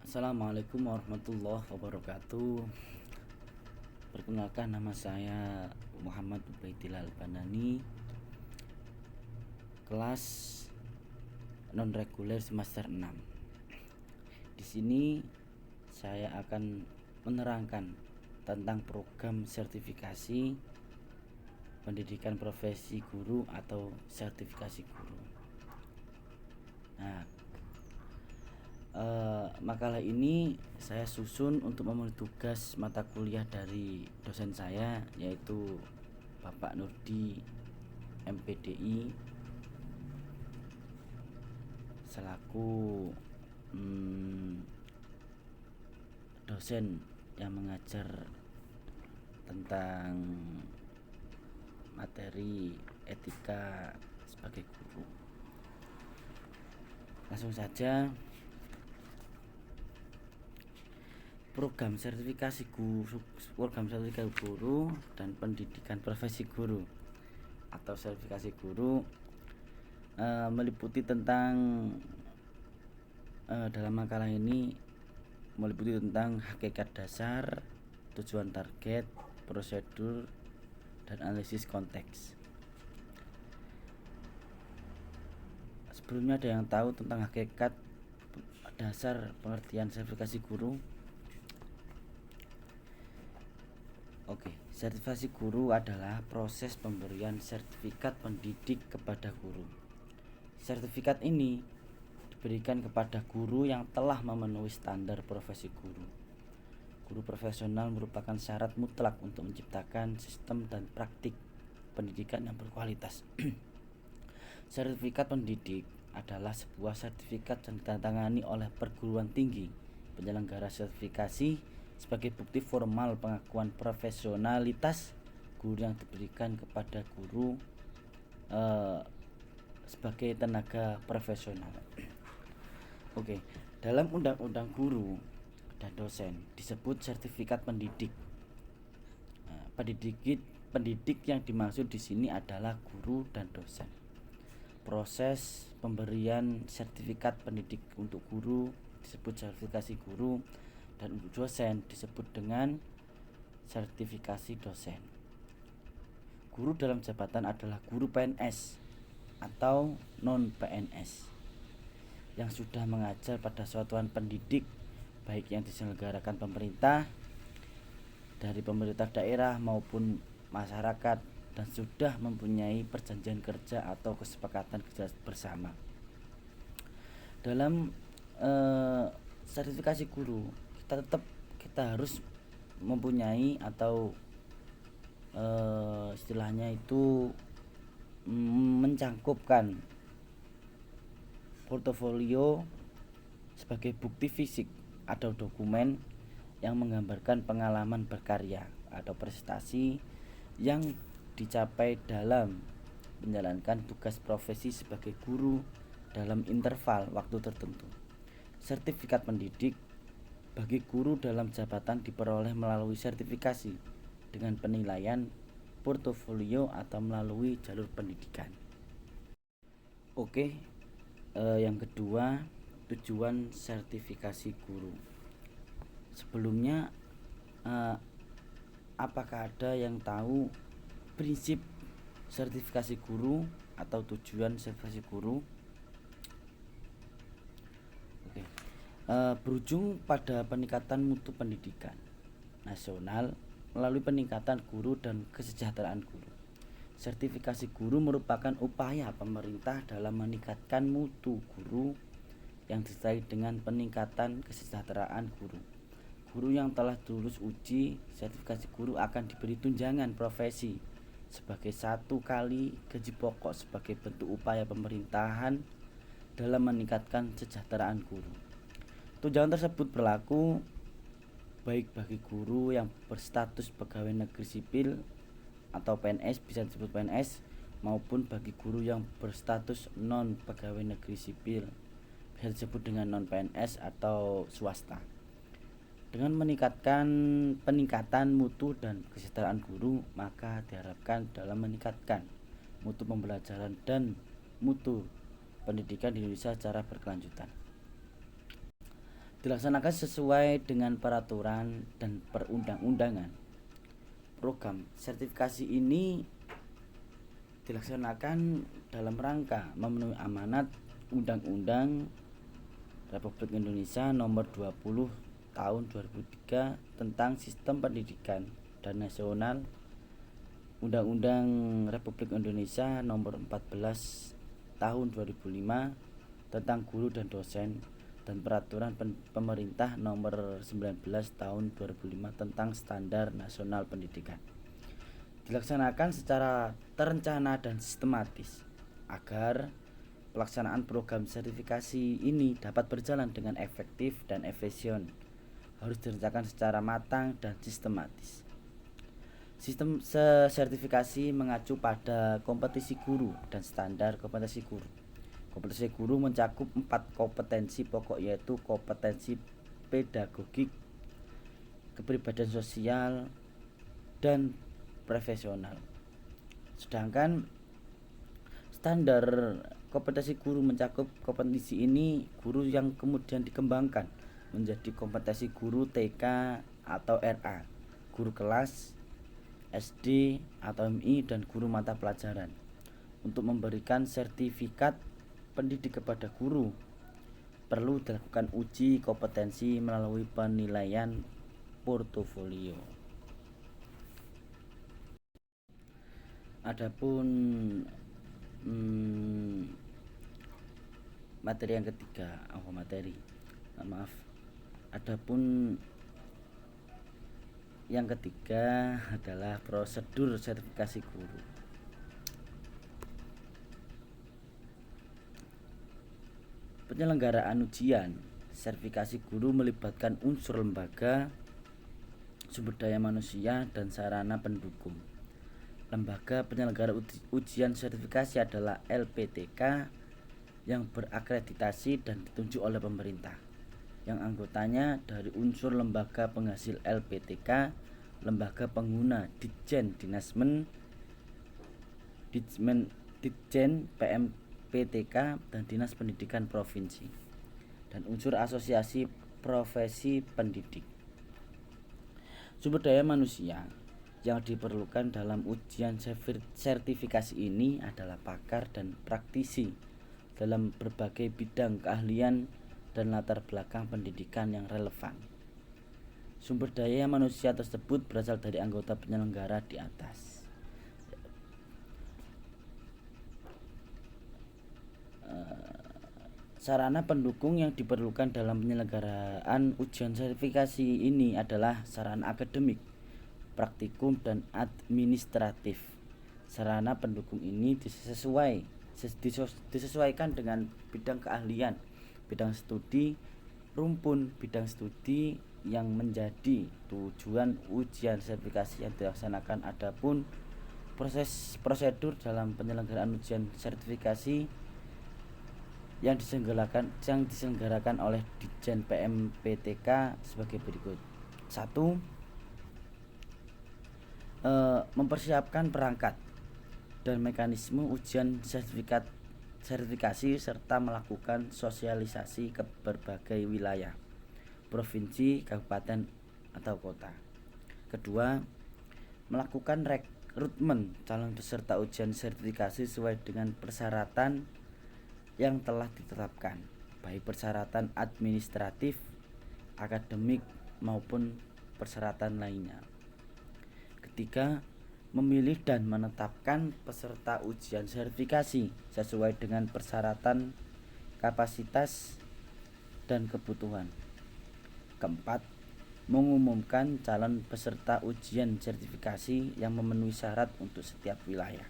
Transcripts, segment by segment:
Assalamualaikum warahmatullahi wabarakatuh. Perkenalkan, nama saya Muhammad Ubaidillah Al-Banani, kelas non reguler semester 6. Di sini saya akan menerangkan tentang program sertifikasi pendidikan profesi guru atau sertifikasi guru. Nah, makalah ini saya susun untuk memenuhi tugas mata kuliah dari dosen saya, yaitu Bapak Nurdi MPDI, selaku dosen yang mengajar tentang materi etika sebagai guru. Langsung saja. Program sertifikasi guru dan pendidikan profesi guru atau sertifikasi guru meliputi tentang dalam makalah ini meliputi tentang hakikat dasar, tujuan target, prosedur, dan analisis konteks. Sebelumnya, ada yang tahu tentang hakikat dasar pengertian sertifikasi guru? Oke, sertifikasi guru adalah proses pemberian sertifikat pendidik kepada guru. Sertifikat ini diberikan kepada guru yang telah memenuhi standar profesi guru. Guru profesional merupakan syarat mutlak untuk menciptakan sistem dan praktik pendidikan yang berkualitas. Sertifikat pendidik adalah sebuah sertifikat yang ditandatangani oleh perguruan tinggi penyelenggara sertifikasi sebagai bukti formal pengakuan profesionalitas guru yang diberikan kepada guru sebagai tenaga profesional. Oke, dalam undang-undang guru dan dosen disebut sertifikat pendidik. Pendidik yang dimaksud di sini adalah guru dan dosen. Proses pemberian sertifikat pendidik untuk guru disebut sertifikasi guru, dan untuk dosen disebut dengan sertifikasi dosen. Guru dalam jabatan adalah guru PNS atau non PNS yang sudah mengajar pada satuan pendidik baik yang diselenggarakan pemerintah, dari pemerintah daerah maupun masyarakat, dan sudah mempunyai perjanjian kerja atau kesepakatan kerja bersama. Dalam sertifikasi guru kita harus mempunyai atau istilahnya itu mencangkupkan portofolio sebagai bukti fisik atau dokumen yang menggambarkan pengalaman berkarya atau prestasi yang dicapai dalam menjalankan tugas profesi sebagai guru dalam interval waktu tertentu. Sertifikat pendidik bagi guru dalam jabatan diperoleh melalui sertifikasi dengan penilaian portofolio atau melalui jalur pendidikan. Oke, yang kedua, tujuan sertifikasi guru. Sebelumnya, apakah ada yang tahu prinsip sertifikasi guru atau tujuan sertifikasi guru? Berujung pada peningkatan mutu pendidikan nasional melalui peningkatan guru dan kesejahteraan guru. Sertifikasi guru merupakan upaya pemerintah dalam meningkatkan mutu guru yang disertai dengan peningkatan kesejahteraan guru. Guru yang telah lulus uji sertifikasi guru akan diberi tunjangan profesi sebagai 1 kali gaji pokok sebagai bentuk upaya pemerintahan dalam meningkatkan kesejahteraan guru. Tunjangan tersebut berlaku baik bagi guru yang berstatus pegawai negeri sipil atau PNS, bisa disebut PNS, maupun bagi guru yang berstatus non pegawai negeri sipil, bisa disebut dengan non PNS atau swasta. Dengan peningkatan mutu dan kesejahteraan guru, maka diharapkan dalam meningkatkan mutu pembelajaran dan mutu pendidikan di Indonesia secara berkelanjutan. dilaksanakan sesuai dengan peraturan dan perundang-undangan. Program sertifikasi ini dilaksanakan dalam rangka memenuhi amanat Undang-Undang Republik Indonesia Nomor 20 Tahun 2003 tentang Sistem Pendidikan dan Nasional, Undang-Undang Republik Indonesia Nomor 14 Tahun 2005 tentang Guru dan Dosen, dan Peraturan Pemerintah Nomor 19 Tahun 2005 tentang Standar Nasional Pendidikan. Dilaksanakan secara terencana dan sistematis agar pelaksanaan program sertifikasi ini dapat berjalan dengan efektif dan efisien. Harus direncanakan secara matang dan sistematis. Sistem sertifikasi mengacu pada kompetisi guru dan standar kompetensi guru. Kompetensi guru mencakup 4 kompetensi pokok, yaitu kompetensi pedagogik, kepribadian sosial, dan profesional. Sedangkan standar kompetensi guru mencakup kompetensi ini guru yang kemudian dikembangkan menjadi kompetensi guru TK atau RA, guru kelas SD atau MI, dan guru mata pelajaran. Untuk memberikan sertifikat pendidik kepada guru, perlu dilakukan uji kompetensi melalui penilaian portofolio. Adapun materi yang ketiga, adapun yang ketiga adalah prosedur sertifikasi guru. Penyelenggaraan ujian sertifikasi guru melibatkan unsur lembaga, sumber daya manusia, dan sarana pendukung. Lembaga penyelenggara ujian sertifikasi adalah LPTK yang berakreditasi dan ditunjuk oleh pemerintah, yang anggotanya dari unsur lembaga penghasil LPTK, lembaga pengguna Ditjen Dinasmen, Ditjen PMPTK, dan Dinas Pendidikan Provinsi, dan unsur asosiasi profesi pendidik. Sumber daya manusia yang diperlukan dalam ujian sertifikasi ini adalah pakar dan praktisi dalam berbagai bidang keahlian dan latar belakang pendidikan yang relevan. Sumber daya manusia tersebut berasal dari anggota penyelenggara di atas. Sarana pendukung yang diperlukan dalam penyelenggaraan ujian sertifikasi ini adalah sarana akademik, praktikum, dan administratif. Sarana pendukung ini disesuaikan dengan bidang keahlian, bidang studi, rumpun bidang studi yang menjadi tujuan ujian sertifikasi yang dilaksanakan. Adapun prosedur dalam penyelenggaraan ujian sertifikasi yang diselenggarakan oleh Ditjen PMPTK sebagai berikut. 1. Mempersiapkan perangkat dan mekanisme ujian sertifikasi serta melakukan sosialisasi ke berbagai wilayah, provinsi, kabupaten, atau kota. Kedua, melakukan rekrutmen calon peserta ujian sertifikasi sesuai dengan persyaratan yang telah ditetapkan, baik persyaratan administratif, akademik, maupun persyaratan lainnya. Ketiga, memilih dan menetapkan peserta ujian sertifikasi sesuai dengan persyaratan, kapasitas, dan kebutuhan. Keempat, mengumumkan calon peserta ujian sertifikasi yang memenuhi syarat untuk setiap wilayah.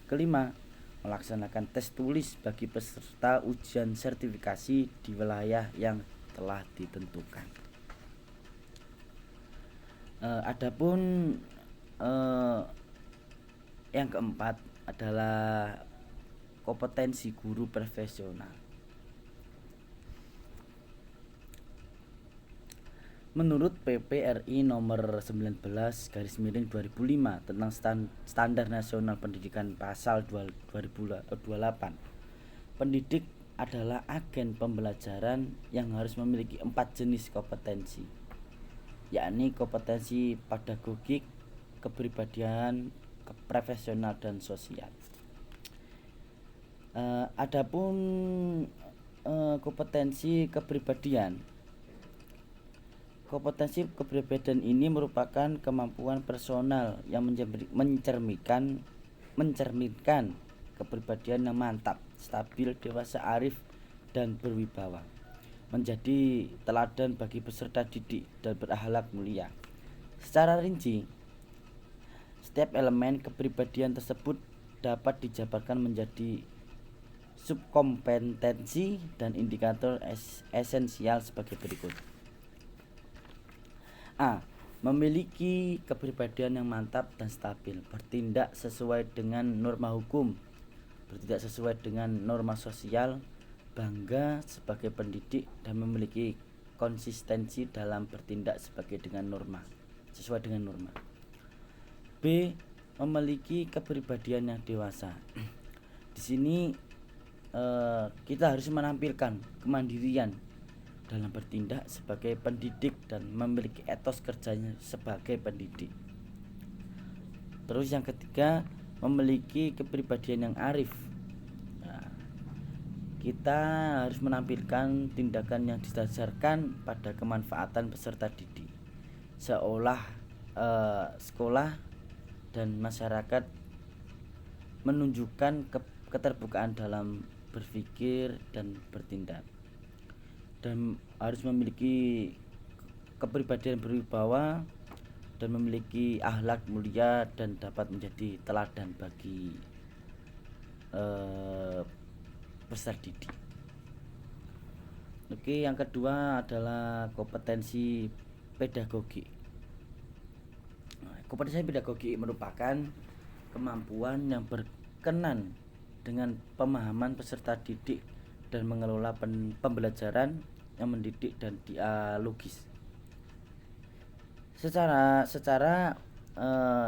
Kelima, melaksanakan tes tulis bagi peserta ujian sertifikasi di wilayah yang telah ditentukan. Adapun yang keempat adalah kompetensi guru profesional. Menurut PP RI nomor 19/2005 tentang Standar Nasional Pendidikan pasal 2028, pendidik adalah agen pembelajaran yang harus memiliki 4 jenis kompetensi, yakni kompetensi pedagogik, kepribadian, profesional, dan sosial. Adapun kompetensi kepribadian. Kompetensi kepribadian ini merupakan kemampuan personal yang mencerminkan kepribadian yang mantap, stabil, dewasa, arif, dan berwibawa, menjadi teladan bagi peserta didik dan berakhlak mulia. Secara rinci, setiap elemen kepribadian tersebut dapat dijabarkan menjadi subkompetensi dan indikator esensial sebagai berikut. A. Memiliki kepribadian yang mantap dan stabil, bertindak sesuai dengan norma hukum, bertindak sesuai dengan norma sosial, bangga sebagai pendidik, dan memiliki konsistensi dalam bertindak sesuai dengan norma. B. Memiliki kepribadian yang dewasa. Di sini kita harus menampilkan kemandirian dalam bertindak sebagai pendidik dan memiliki etos kerjanya sebagai pendidik. Terus yang ketiga, memiliki kepribadian yang arif. Kita harus menampilkan tindakan yang didasarkan pada kemanfaatan peserta didik, seolah sekolah dan masyarakat menunjukkan keterbukaan dalam berpikir dan bertindak, dan harus memiliki kepribadian berwibawa dan memiliki akhlak mulia dan dapat menjadi teladan bagi peserta didik. Oke, yang kedua adalah kompetensi pedagogik. Kompetensi pedagogik merupakan kemampuan yang berkenan dengan pemahaman peserta didik dan mengelola pembelajaran yang mendidik dan dialogis. Secara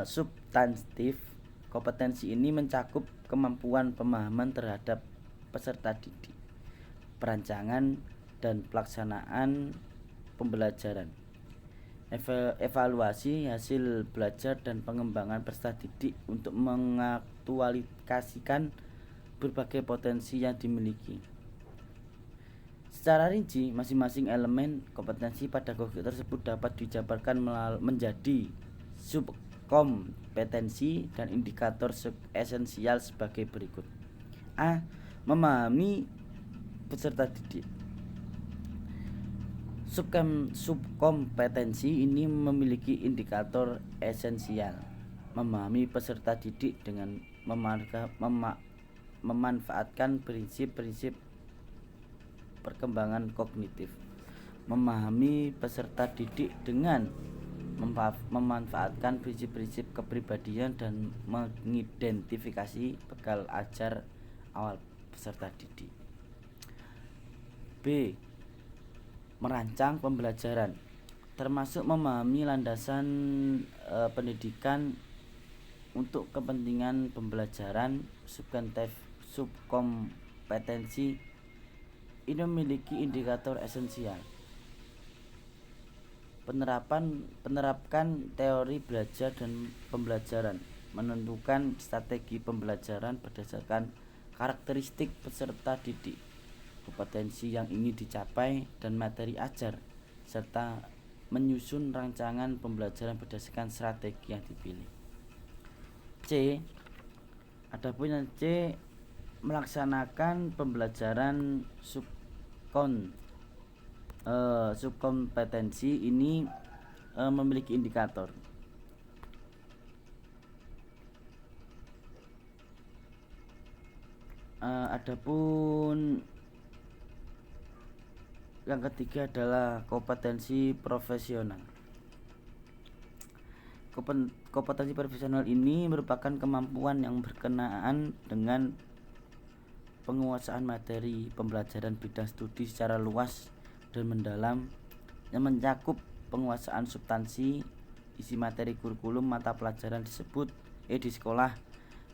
substantif, kompetensi ini mencakup kemampuan pemahaman terhadap peserta didik, perancangan dan pelaksanaan pembelajaran, evaluasi hasil belajar dan pengembangan peserta didik untuk mengaktualisasikan berbagai potensi yang dimiliki. Secara rinci, masing-masing elemen kompetensi pedagogik tersebut dapat dijabarkan menjadi subkompetensi dan indikator esensial sebagai berikut. A. Memahami peserta didik. Subkompetensi ini memiliki indikator esensial: memahami peserta didik dengan memanfaatkan prinsip-prinsip perkembangan kognitif, memahami peserta didik dengan memanfaatkan prinsip-prinsip kepribadian dan mengidentifikasi bekal ajar awal peserta didik. B. Merancang pembelajaran, termasuk memahami landasan pendidikan untuk kepentingan pembelajaran. Subkompetensi ini memiliki indikator esensial: penerapkan teori belajar dan pembelajaran, menentukan strategi pembelajaran berdasarkan karakteristik peserta didik, kompetensi yang ingin dicapai dan materi ajar, serta menyusun rancangan pembelajaran berdasarkan strategi yang dipilih. C. Adapun yang C, melaksanakan pembelajaran subkompetensi ini memiliki indikator. Adapun yang ketiga adalah kompetensi profesional. Kompetensi profesional ini merupakan kemampuan yang berkenaan dengan penguasaan materi pembelajaran bidang studi secara luas dan mendalam, yang mencakup penguasaan substansi isi materi kurikulum mata pelajaran disebut di sekolah,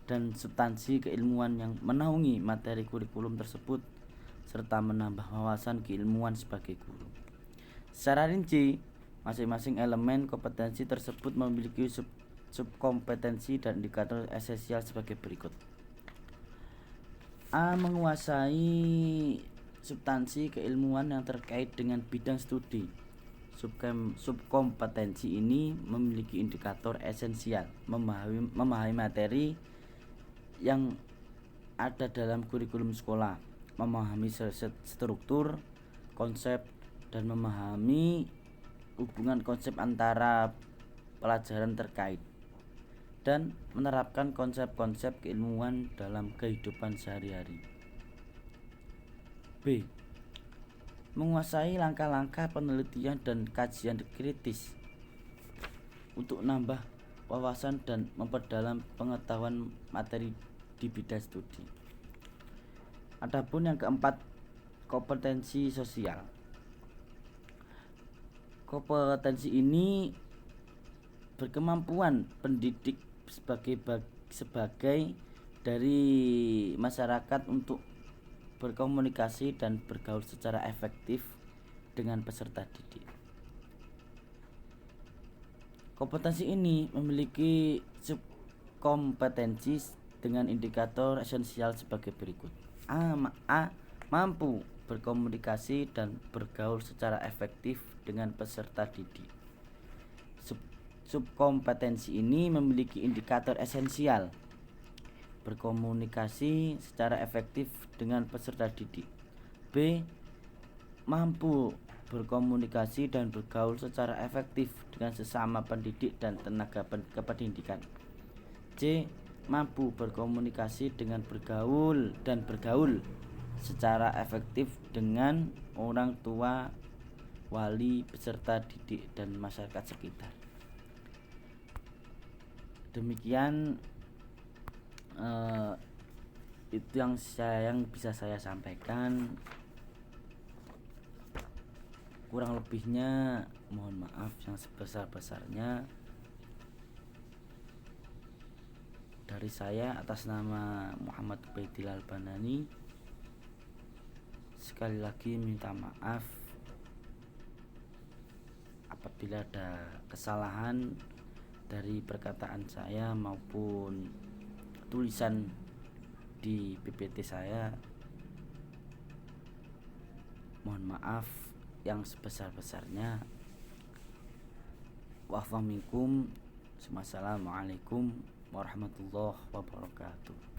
dan substansi keilmuan yang menaungi materi kurikulum tersebut, serta menambah wawasan keilmuan sebagai guru. Secara rinci, masing-masing elemen kompetensi tersebut memiliki subkompetensi dan indikator esensial sebagai berikut. A. Menguasai substansi keilmuan yang terkait dengan bidang studi. Subkompetensi ini memiliki indikator esensial, memahami materi yang ada dalam kurikulum sekolah, memahami struktur, konsep, dan memahami hubungan konsep antara pelajaran terkait, dan menerapkan konsep-konsep keilmuan dalam kehidupan sehari-hari. B. Menguasai langkah-langkah penelitian dan kajian kritis untuk nambah wawasan dan memperdalam pengetahuan materi di bidang studi. Adapun yang keempat, kompetensi sosial. Kompetensi ini berkemampuan pendidik sebagai dari masyarakat untuk berkomunikasi dan bergaul secara efektif dengan peserta didik. Kompetensi ini memiliki subkompetensi dengan indikator esensial sebagai berikut. A. Mampu berkomunikasi dan bergaul secara efektif dengan peserta didik. Subkompetensi ini memiliki indikator esensial berkomunikasi secara efektif dengan peserta didik. B. Mampu berkomunikasi dan bergaul secara efektif dengan sesama pendidik dan tenaga kependidikan. C. Mampu berkomunikasi dengan bergaul secara efektif dengan orang tua, wali, peserta didik, dan masyarakat sekitar. Demikian itu yang bisa saya sampaikan. Kurang lebihnya mohon maaf yang sebesar-besarnya. Dari saya atas nama Muhammad Ubaidil Albanani, sekali lagi minta maaf apabila ada kesalahan dari perkataan saya maupun tulisan di PPT saya. Mohon maaf yang sebesar-besarnya. Wassalamualaikum warahmatullahi wabarakatuh.